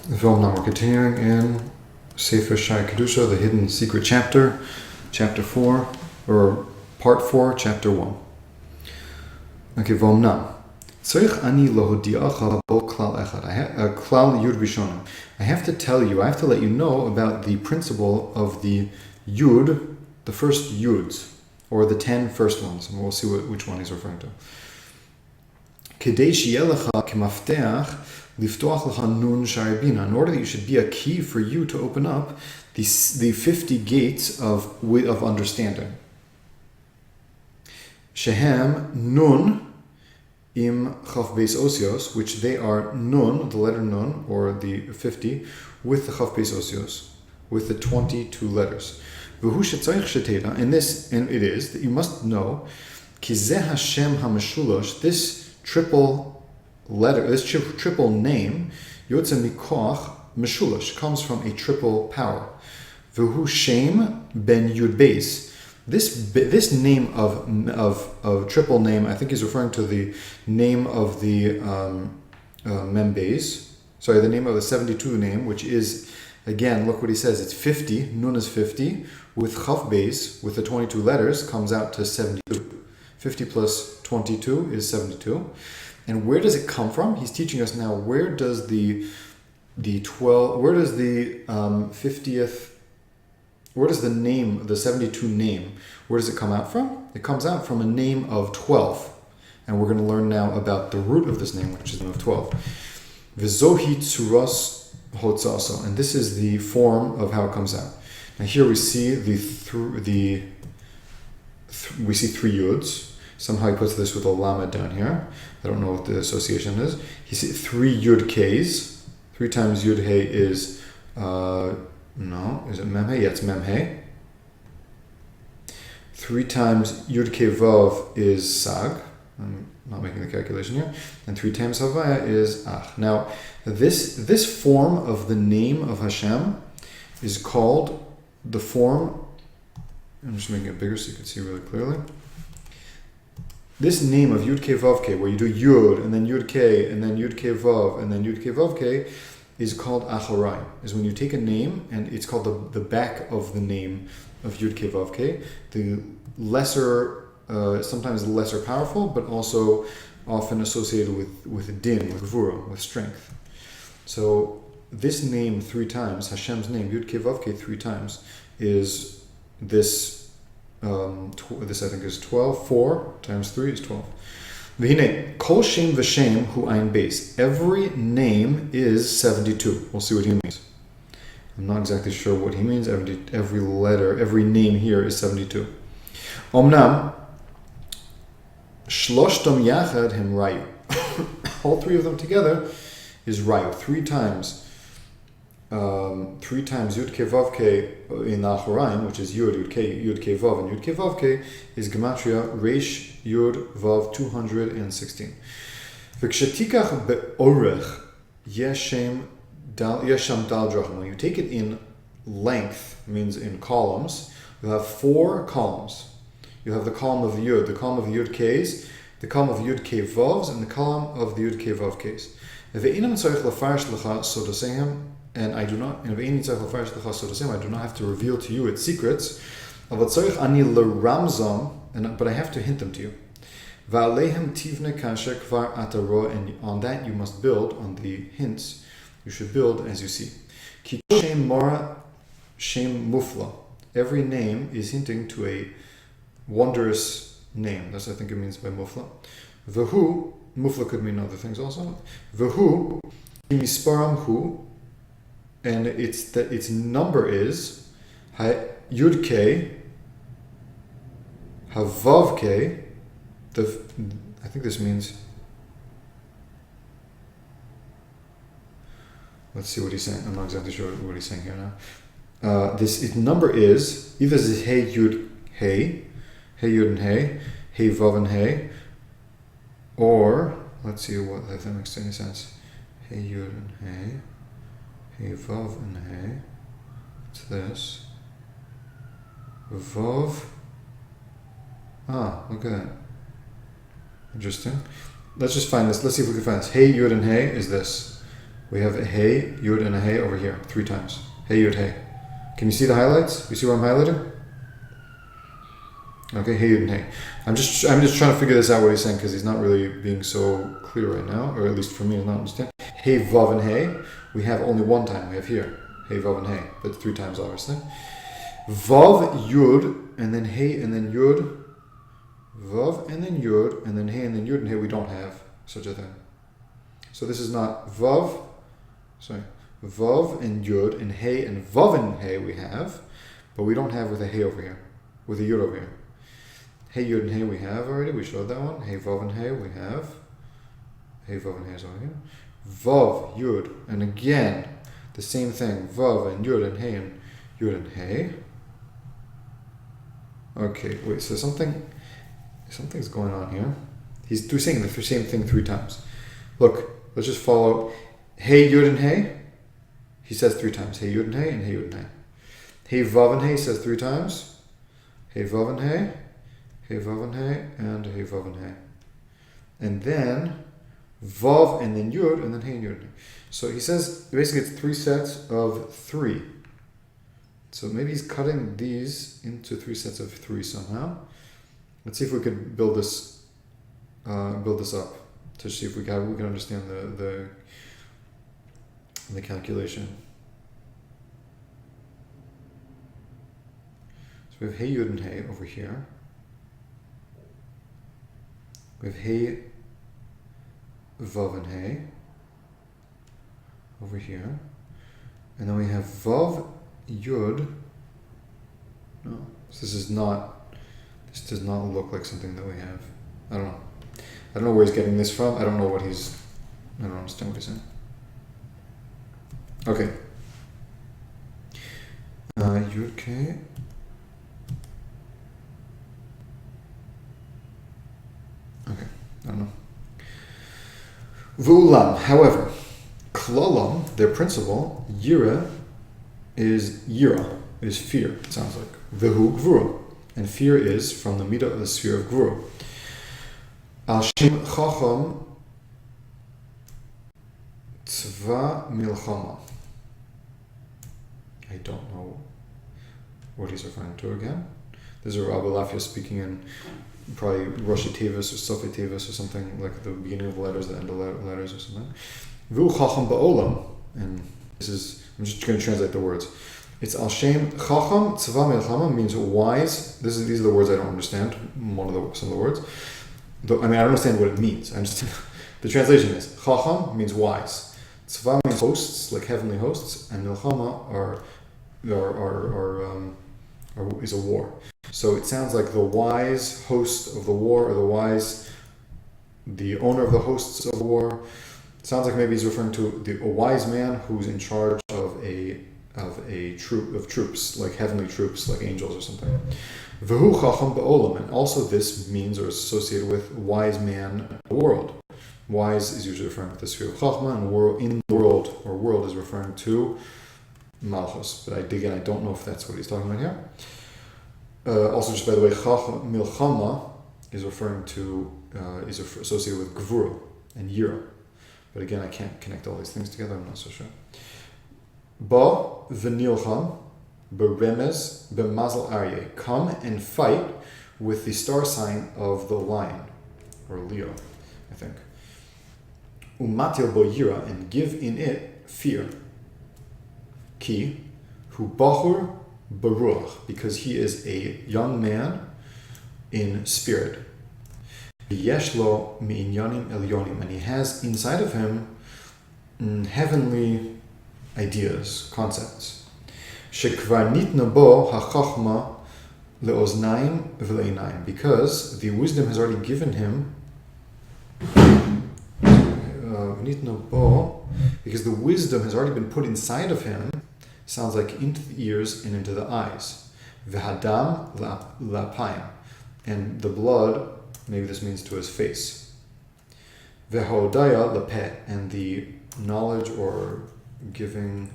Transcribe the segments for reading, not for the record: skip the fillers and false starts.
Now we're continuing in Sefer Shaar Kedusha, the hidden secret chapter, chapter 4, or part 4, chapter 1. Okay, Vomnam. Tzarich ani lohodiacha bo klal echad. Klal yud rishonim. I have to tell you, I have to let you know about the principle of the yud, the first yuds, or the 10 first ones, and we'll see which one he's referring to. Kedei sheyelecha kemafteach liftoach lecha nun shaar bina. In order that you should be a key for you to open up the 50 gates of understanding. Shehem nun im chaf beis osios, which they are nun, the letter nun, or the 50, with the chaf beis osios, with the 22 letters. V'hu shetzarich sheteda, and it is that you must know, ki zeh Hashem hameshulosh, this triple letter, this triple name, yotze mikoach meshulosh, comes from a triple power. V'hu shem ben yud beis. This name of triple name, I think he's referring to the name of the mem beis. Sorry, the name of the 72 name, which is, again, look what he says. It's 50. Nun is 50 with chaf beis, with the 22 letters, comes out to 72. 50 plus 22 is 72. And where does it come from? He's teaching us now, where does the 50th, where does the name, the 72 name, where does it come out from? It comes out from a name of 12. And we're going to learn now about the root of this name, which is the name of 12. V'zohi tzuras hotzaso. And this is the form of how it comes out. Now here we see we see 3 yuds. Somehow he puts this with a lamed down here. I don't know what the association is. He sees 3 yud k's. 3 times yud he is, is it mem he? Yeah, it's mem he. 3 times yud ke vav is sag. I'm not making the calculation here. And 3 times havaya is ach. Now, this form of the name of Hashem is called the form. I'm just making it bigger so you can see really clearly. This name of Yud Ke Vav Ke, where you do Yud, and then Yud Ke, and then Yud Ke Vav, and then Yud Ke Vav Ke, is called Acharai. Is when you take a name, and it's called the back of the name of Yud Ke Vav Ke. The lesser, sometimes lesser powerful, but also often associated with din, with gvura, with strength. So this name 3 times, Hashem's name, Yud Ke Vav Ke 3 times, is this. This I think is 12. 4 times 3 is 12. V'hine, kol shem v'shem hu ein beis. Every name is 72. We'll see what he means. I'm not exactly sure what he means. Every letter, every name here is 72. Omnam, shloshtom yachad hem rayu. All 3 of them together is rayu. 3 times. 3 times Yud Ke Vav Ke in Achoraim, which is Yud Ke Vav, and Yud Ke Vav Ke is Gematria Reish Yud Vav 216. V'kshetikach be'orech yesham dal drachim. When you take it in length, means in columns, you have 4 columns. You have the column of the Yud, the column of the Yud K's, the column of the Yud Ke Vavs, and the column of the Yud Ke Vav K's. Ve'inam tzarich lefarish lecha sodosehem. And I do not have to reveal to you its secrets. But I have to hint them to you. And on that you must build, on the hints, you should build as you see. Every name is hinting to a wondrous name. That's what I think it means by mufla. Mufla could mean other things also. And its number is Yud Ke, Havav Ke. I think this means. Let's see what he's saying. I'm not exactly sure what he's saying here now. Its number is either is Hey Yud Hey Yud and Hey Vav and Hey, or let's see if that makes any sense. Hey Yud and Hey. Hey Vav and Hey. It's this. Vav. Look at that. Interesting. Let's just find this. Let's see if we can find this. Hey Yud and Hey is this. We have a hey, yud, and a hey over here 3 times. Hey, yud, hey. Can you see the highlights? You see what I'm highlighting? Okay, hey, yud, and hey. I'm just trying to figure this out, what he's saying, because he's not really being so clear right now, or at least for me, I'm not understanding. Hey, vav, and hey, we have only 1 time. We have here. Hey, vav, and hey. But 3 times, obviously. Vav, yud, and then hey, and then yud. Vav, and then yud, and then hey, and then yud, and hey. We don't have such a thing. So this is not vav, vav and yud, and hey, and vav and hey we have, but we don't have with a hey over here, with a yud over here. Hey, yud, and hey we have already, we showed that one. Hey, vav, and hey we have. Hey, vav, and hey is over here. Vav, yud, and again, the same thing. Vav, and yud, and hey, and yud, and hey. Okay, wait, so something's going on here. He's saying the same thing 3 times. Look, let's just follow. Hey, yud, and hey. He says 3 times. Hey, yud, and hey, and hey, yud, and hey. Hey, vav, and hey says 3 times. Hey, vav, and hey. Hey, vav, and hey, and hey, vav, and hey. And then vav, and then yud, and then hey, and yud, and hey. So he says basically it's 3 sets of 3. So maybe he's cutting these into 3 sets of 3 somehow. Let's see if we can build this up to see if we can understand the calculation. So we have hey, yud, and hey over here. We have hey, vav, and hey over here. And then we have vav, yud. No, this does not look like something that we have. I don't know. I don't know where he's getting this from. I don't understand what he's saying. Okay. Yud, K. Okay, I don't know. V'ulam, however, klalam, their principle, yira, is fear, it sounds like. V'hu gvura, and fear is from the midah of the sphere of gvura. Al shem chacham tzva milchama. I don't know what he's referring to again. This is Rabbi Lafia speaking in probably Rosh Tevis or Sofi Tevis or something, like the beginning of the letters, the end of letters or something. V'u chacham ba'olam, and this is, I'm just going to translate the words. It's al shem chacham tzva milchama means wise. These are the words I don't understand. Some of the words. I don't understand what it means. The translation is chacham means wise. Tzva means hosts, like heavenly hosts, and milchama is a war. So it sounds like the wise host of the war, or the owner of the hosts of the war. It sounds like maybe he's referring to a wise man who's in charge of a troop of troops, like heavenly troops, like angels or something. V'hu chacham ba'olam, and also this means or is associated with wise man in the world. Wise is usually referring to the sphere of chachma, and in the world, or world is referring to malchus. But I don't know if that's what he's talking about here. Also, just by the way, milchama is referring to is associated with gvura and yira. But again, I can't connect all these things together. I'm not so sure. Ba v'nilcham beremez b'mazal aryeh. Come and fight with the star sign of the lion, or Leo, I think. Umatil bo yira, and give in it fear. Ki hu bachur baruch, because he is a young man in spirit. Yeshlo mi'inyanim elyonim, and he has inside of him heavenly ideas, concepts. Shekvar nitna bo hachachma leoznaim v'leinayim, because the wisdom has already given him. Nitna bo, because the wisdom has already been put inside of him. Sounds like into the ears and into the eyes. V'hadam lapayim, and the blood, maybe this means to his face. V'hodaya lapeh, and the knowledge or giving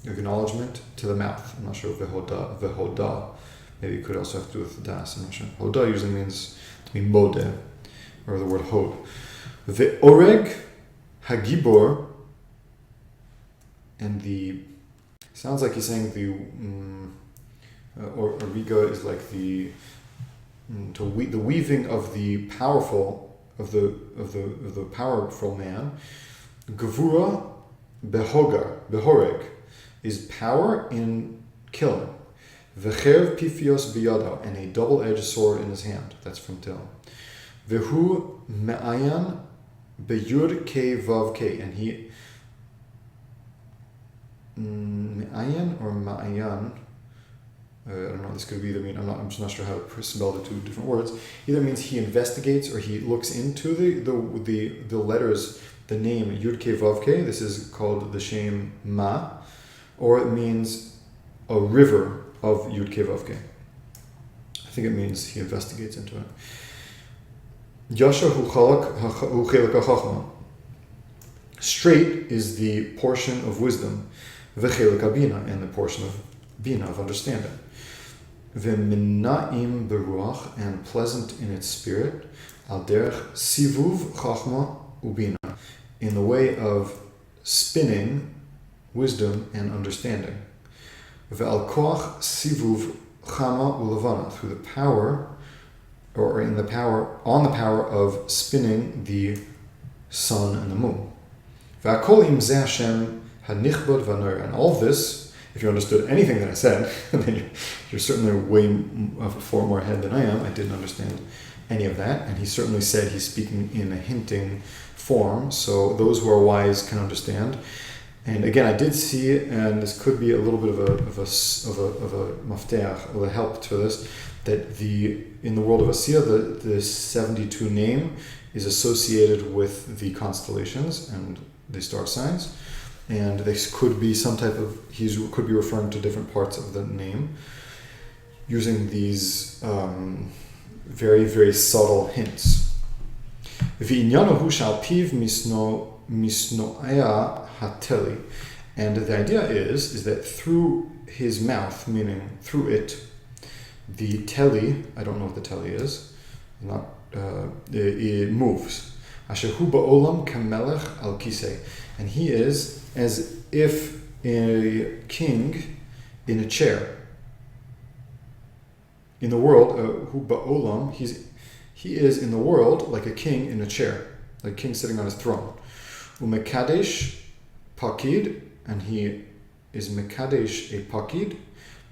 acknowledgement to the mouth. I'm not sure v'hoda. Maybe it could also have to do with das. I'm not sure. Hoda usually means to be modeh, or the word hod. Ve'oreg hagibor and sounds like he's saying or Riga is like the weaving of the powerful of the powerful man. Gevura behoreg is power in killing. V'chev pifios biyado, and a double-edged sword in his hand. That's from Tehillim. V'hu me'ayan beyud ke vav ke, and he me'ayan or ma'ayan. I don't know. This could either mean I'm just not sure how to spell the two different words. Either means he investigates or he looks into the letters, the name Yud Ke Vav Ke. This is called the Shem Ma, or it means a river of Yud Ke Vav Ke. I think it means he investigates into it. Yashar hu chelak hachachma. Straight is the portion of wisdom, v'chelak habina, and the portion of bina, of understanding. V'minnaim beruach, and pleasant in its spirit, al derech sivuv chachma ubina, in the way of spinning wisdom and understanding. Ve'al koach sivuv chama ulavana, through the power, or on the power of spinning the sun and the moon. Ve'akol im zeh Hashem hanichbod v'noir, and all of this, if you understood anything that I said, then you're certainly way far more ahead than I am. I didn't understand any of that, and he certainly said he's speaking in a hinting form, so those who are wise can understand. And again, I did see, and this could be a little bit of a mafteach, or a help to this, that in the world of Asiya, the 72 name is associated with the constellations and the star signs. And this could be some type of, he could be referring to different parts of the name using these very, very subtle hints. V'inyanahu shal piv misnoaya hateli. And the idea is that through his mouth, meaning through it, the teli, I don't know what the teli is, it moves. Asher hu ba'olam kamelech al kisei. And he is as if a king in a chair. In the world, hu ba'olam, he is in the world like a king in a chair, like a king sitting on his throne. Umekadesh pakid, and he is mekadesh a pakid,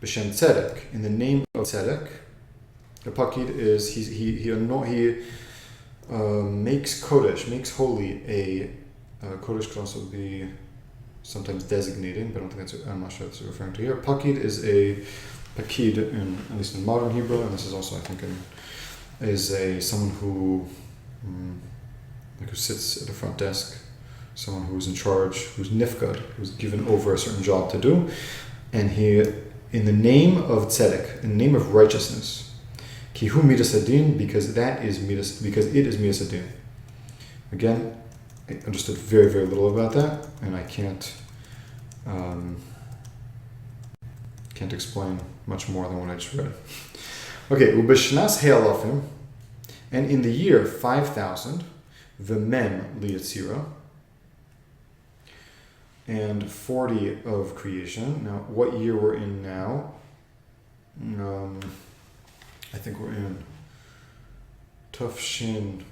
b'shem tzedek, in the name of tzedek. The pakid is he makes kodesh, makes holy a kodesh could also be sometimes designating, but I don't think I'm not sure that's what it's referring to here. Pakid is a pakid, at least in modern Hebrew, and this is also, I think, someone who sits at the front desk, someone who's in charge, who's nifgad, who's given over a certain job to do, and he, in the name of tzedek, in the name of righteousness, kihu midas adin, because it is midas adin. Again, I understood very, very little about that, and I can't explain much more than what I just read. Okay, ubeshnas he'alafim, and in the year 5000, v'mem liyatzira, and 40 of creation. Now, what year we're in now? I think we're in Tufshin.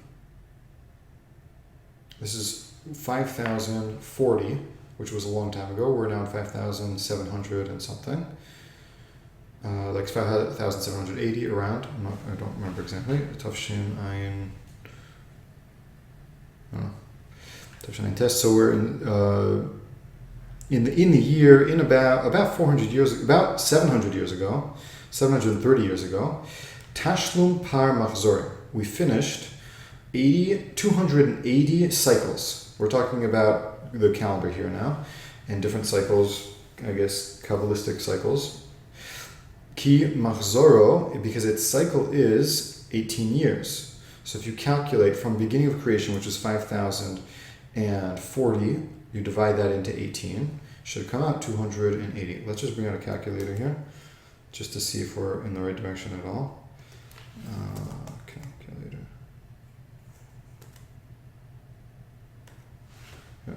This is 5040, which was a long time ago. We're now in 5700 and something. Like 5780 around. I don't remember exactly. Tufshin Ayin. Tufshin Ayin Test. So we're in the year, in about 400 years, about 700 years ago, 730 years ago, Tashlum Par Machzorim. We finished 280 cycles. We're talking about the calendar here now, and different cycles, I guess, Kabbalistic cycles. Ki Machzoro, because its cycle is 18 years. So if you calculate from beginning of creation, which is 5040, you divide that into 18, should come out 280. Let's just bring out a calculator here, just to see if we're in the right direction at all. Calculator. Yeah.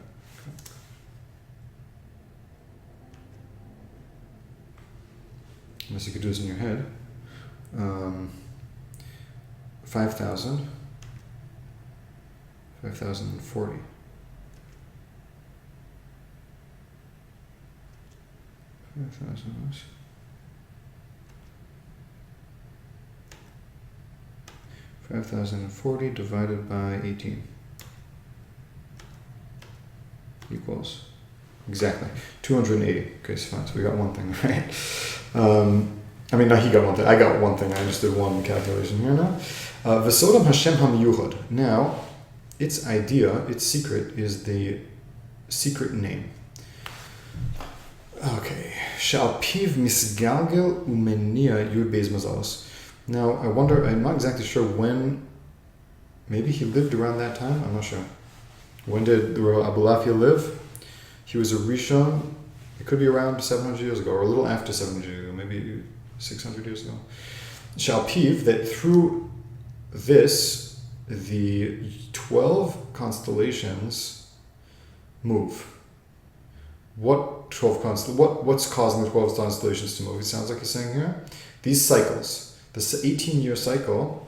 unless you could do this in your head. 5,000. 5,040. Five thousand and 40 divided by 18 equals exactly 280. Okay, so fine. So we got one thing right. I mean, no, he got one thing. I got one thing. I just did one calculation here now. V'sodam Hashem HaMiyuchad. Now, its idea, its secret, is the secret name. Okay. Shal piv misgalgel umenia yud beis mazalos. Now, I wonder, I'm not exactly sure when, maybe he lived around that time? I'm not sure. When did Abu Lafia live? He was a Rishon, it could be around 700 years ago, or a little after 700 years ago, maybe 600 years ago. Shal piv, that through this, the 12 constellations move. What's causing the 12 constellations to move? It sounds like he's saying here. These cycles. This 18-year cycle.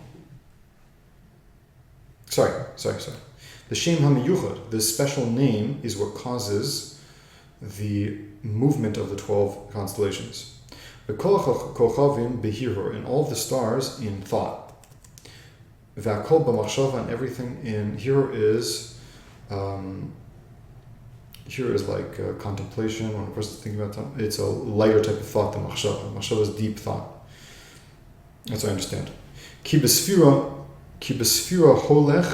Sorry. The Shem HaMiyuchad, this special name, is what causes the movement of the 12 constellations. V'kol kochavim behirur, and all the stars in thought. V'akol b'machshava, and everything in here is like contemplation. When a person's thinking about that, it's a lighter type of thought than machshava. Machshava is deep thought. That's what I understand. Ki besfira holech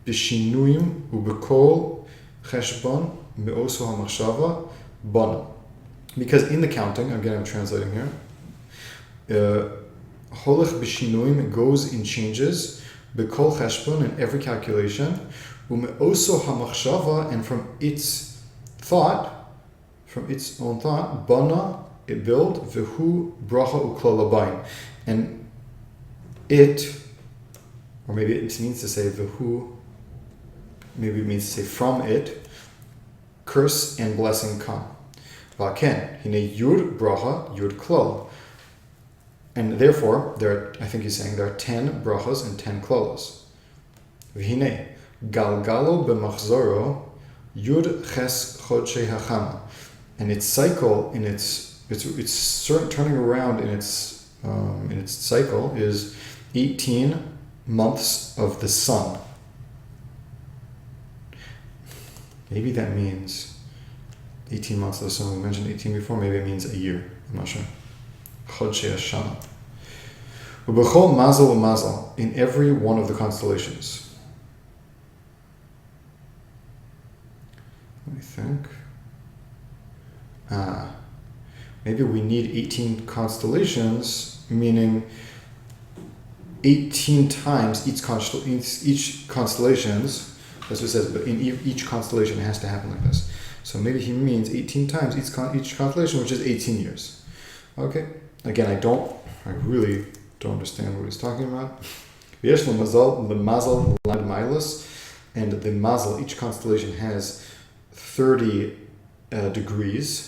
b'shinuyim u'b'kol cheshbon me'osu ha'machshava bona. Because in the counting, again I'm translating here, holech b'shinuyim, it goes in changes, b'kol cheshbon, in every calculation, u'me'osu ha'machshava, and from its own thought, bona, it build, v'hu bracha u'klal habayim. And it, or maybe it means to say v'hu, maybe it means to say from it, curse and blessing come. V'aken, hine yud bracha, yud klal. And therefore, I think he's saying there are 10 brachas and 10 klalos. V'hine, galgalo b'machzoro, yud ches chodshei hachama. And its cycle, it's turning around in its cycle is 18 months of the sun. Maybe that means 18 months of the sun. We mentioned 18 before. Maybe it means a year. I'm not sure. Chodshei Hashanah. Ubechol mazal u'mazal, in every one of the constellations. Let me think. Maybe we need 18 constellations, meaning 18 times each constellations, that's what it says, but in each constellation it has to happen like this. So maybe he means 18 times each constellation, which is 18 years. Okay, again, I really don't understand what he's talking about. The mazal, and the mazal, each constellation has 30 degrees.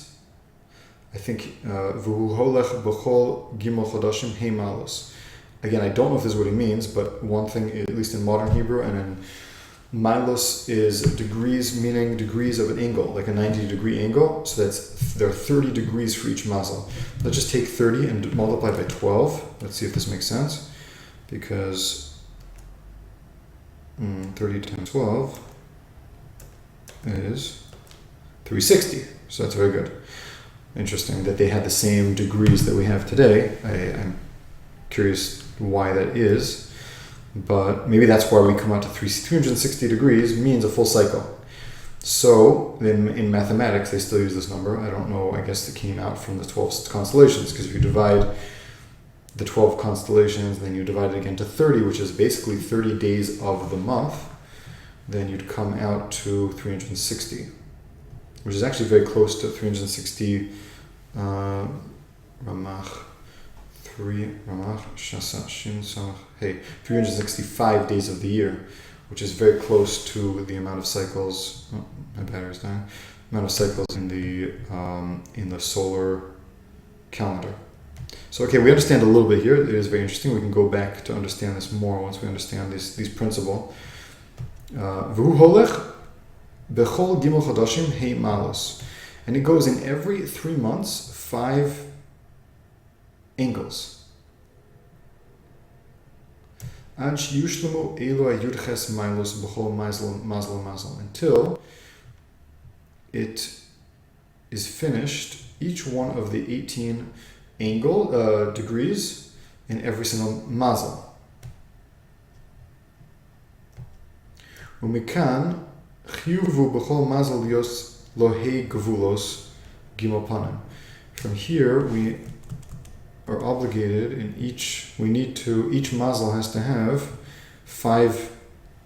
I think v'hu holech b'chol gimel chodashim hey malos. Again, I don't know if this is what he means, but one thing, at least in modern Hebrew, and in milos is degrees, meaning degrees of an angle, like a 90-degree angle. So there are 30 degrees for each mazal. Let's just take 30 and multiply by 12. Let's see if this makes sense. Because 30 times 12 is 360. So that's very good. Interesting that they had the same degrees that we have today. I'm curious why that is, but maybe that's why we come out to 360 degrees means a full cycle. So in mathematics, they still use this number. I don't know, I guess it came out from the 12 constellations, because if you divide the 12 constellations, then you divide it again to 30, which is basically 30 days of the month, then you'd come out to 360. Which is actually very close to 360 Ramach 365 days of the year, which is very close to the amount of cycles. Oh, my battery's dying. Amount of cycles in the solar calendar. So, okay, we understand a little bit here. It is very interesting. We can go back to understand this more once we understand these principle. V'hu holech bechol gimel chadashim hei malos. And it goes in every 3 months, 5 angles. Ad sheyushlemu elu yudches malos bechol mazel. Until it is finished, each one of the 18 degrees in every single mazel. Umikan chiyuvu b'chol mazel lios lohei gevulos gimel panim. From here, we are obligated each mazel has to have 5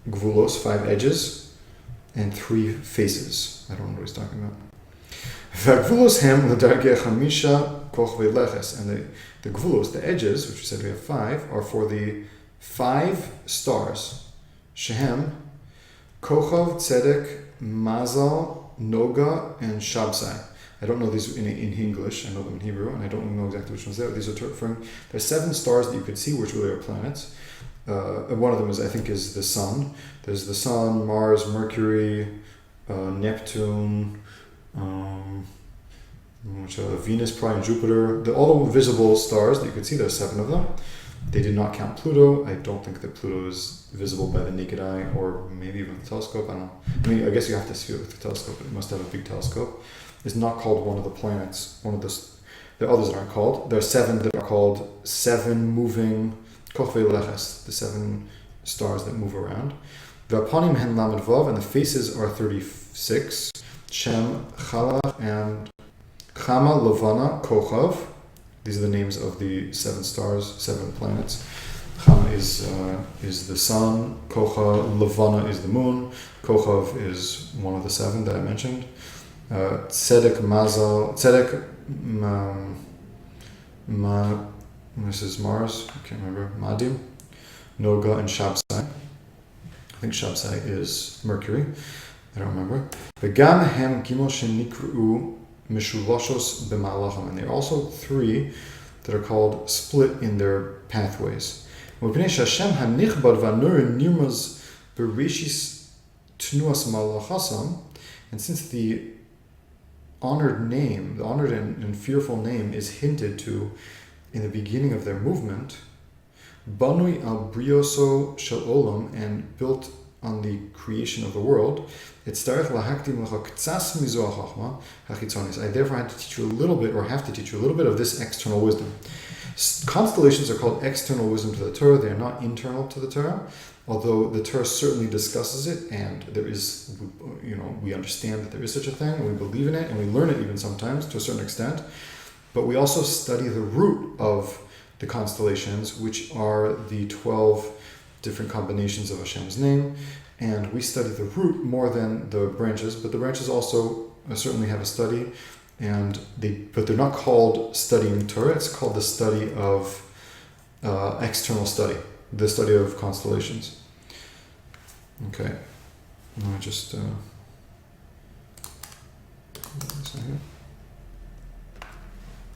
gevulos, 5 edges, and 3 faces. I don't know what he's talking about. V'gvulos hem l'dargei chamisha kochvei leches, and the gvulos, the edges, which we said we have 5, are for the 5 stars. Shehem, Kochav, Tzedek, Mazal, Noga, and Shabsai. I don't know these in English. I know them in Hebrew, and I don't know exactly which ones they are. These are referring. There's 7 stars that you could see, which really are planets. One of them is the sun. There's the sun, Mars, Mercury, Neptune. Venus, probably, and Jupiter. All the visible stars that you could see, there's 7 of them. They did not count Pluto. I don't think that Pluto is visible by the naked eye, or maybe even with a telescope. I don't know. I mean, I guess you have to see it with a telescope, but it must have a big telescope. It's not called one of the planets. The others aren't called. There are 7 that are called 7 moving kochvei leches, the 7 stars that move around. V'apanim hen lamed vav, and the faces are 36. Shem, Chalach, and Chama, Levana, Kochav. These are the names of the 7 stars, 7 planets. Chama is the sun. Levana is the moon. Kochav is one of the 7 that I mentioned. Tzedek, Mazal, this is Mars. I can't remember. Madim, Noga, and Shabsai. I think Shabsai is Mercury. I don't remember. V'gam hem gimel shenikru mishulashos b'malachim, and there are also 3 that are called split in their pathways. V'pnei Hashem hanichbad v'anur nirmaz bereshis tnuas malachasam, and since the honored and fearful name is hinted to in the beginning of their movement, banui al brioso shel olam, and built on the creation of the world, I therefore had to teach you a little bit, or have to teach you a little bit of this external wisdom. Constellations are called external wisdom to the Torah. They are not internal to the Torah, although the Torah certainly discusses it, and there is, we understand that there is such a thing, and we believe in it, and we learn it even sometimes to a certain extent. But we also study the root of the constellations, which are the 12 different combinations of Hashem's name, and we study the root more than the branches, but the branches also certainly have a study, but they're not called studying Torah. It's called the study of external study, the study of constellations. Okay, let me just